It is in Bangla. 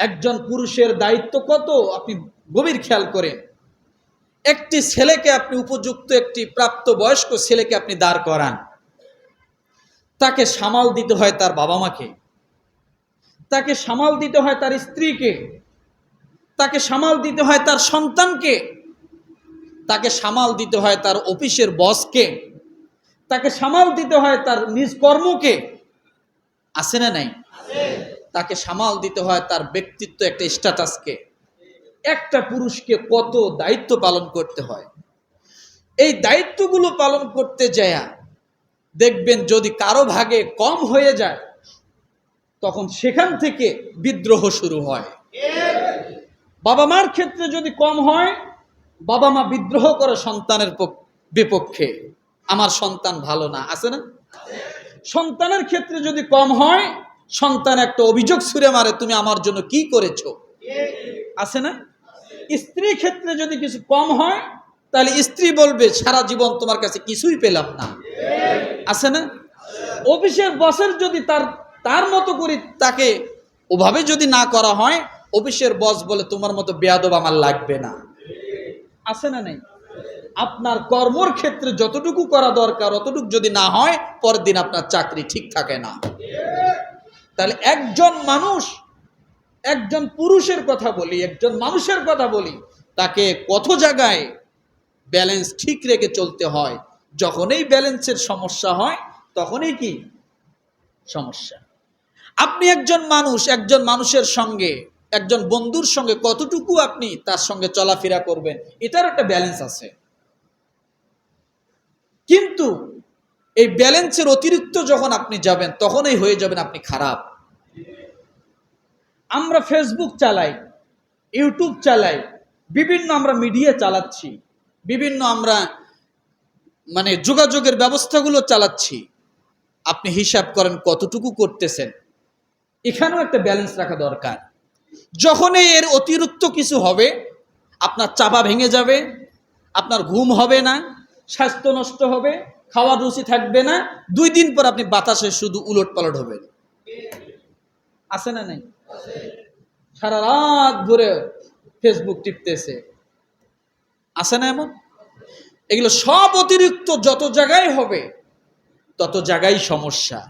একজন পুরুষের দায়িত্ব কত আপনি গভীর খেয়াল করেন। একটি ছেলেকে আপনি উপযুক্ত একটি প্রাপ্তবয়স্ক ছেলেকে আপনি দাঁড় করান, তাকে সামাল দিতে হয় তার বাবা মাকে, তাকে সামাল দিতে হয় তার স্ত্রীকে, তাকে সামাল দিতে হয় তার সন্তানকে, তাকে সামাল দিতে হয় তার অফিসের বসকে, তাকে সামাল দিতে হয় তার নিজ কর্মকে, আছে না নাই? তাকে সামাল দিতে হয় তার ব্যক্তিত্ব একটা স্ট্যাটাসকে। একটা পুরুষকে কত দায়িত্ব পালন করতে হয়। এই দায়িত্বগুলো পালন করতে যায় দেখবেন যদি কারো ভাগে কম হয়ে যায় তখন সেখান থেকে বিদ্রোহ শুরু হয়। বাবা মার ক্ষেত্রে যদি কম হয়, বাবা মা বিদ্রোহ করে সন্তানের বিপক্ষে, আমার সন্তান ভালো না, আছে না? সন্তানের ক্ষেত্রে যদি কম হয়, সন্তান একটা অভিযোগ ছুড়ে মারে, তুমি আমার জন্য কি করেছো, আছে না? স্ত্রীর ক্ষেত্রে যদি কিছু কম হয় তাহলে স্ত্রী বলবে সারা জীবন তোমার কাছে কিছুই পেলাম না, আছে না? অফিসের বসের যদি তার মতো করে তাকে ওভাবে যদি না করা হয়, অফিসের বস বলে তোমার মতো বেয়াদব আমার লাগবে না, আছে না নাই? আপনার কর্মর ক্ষেত্রে যতটুকু করা দরকার অতটুকু যদি না হয়, পরের দিন আপনার চাকরি ঠিক থাকে না। তাহলে একজন পুরুষের কথা বলি, একজন মানুষের কথা বলি, তাকে কত জায়গায় ব্যালেন্স ঠিক রেখে চলতে হয়। যখনই ব্যালেন্সের সমস্যা হয় তখনই কি সমস্যা। আপনি একজন মানুষের সঙ্গে, একজন বন্ধুর সঙ্গে কতটুকু আপনি তার সঙ্গে চলাফেরা করবেন, এটার একটা ব্যালেন্স আছে। কিন্তু এই ব্যালেন্সের অতিরিক্ত যখন আপনি যাবেন তখনই হয়ে যাবেন আপনি খারাপ। আমরা ফেসবুক চালাই, ইউটিউব চালাই, বিভিন্ন আমরা মিডিয়া চালাচ্ছি, বিভিন্ন আমরা যোগাযোগের ব্যবস্থাগুলো চালাচ্ছি। আপনি হিসাব করেন কতটুকু করতেছেন। এখানেও একটা ব্যালেন্স রাখা দরকার। যখনই এর অতিরিক্ত কিছু হবে, আপনার চাপা ভেঙে যাবে, আপনার ঘুম হবে না, স্বাস্থ্য নষ্ট হবে, খাওয়ার রুচি থাকবে না, 2 দিন পর আপনি বাতাসে শুধু উলট পালট হবেন, আছে না নাই? সারা রাত ধরে ফেসবুক টিপতেছে, আছে না এমন? এগুলো সব অতিরিক্ত যত জায়গায় হবে তত জায়গায় সমস্যা।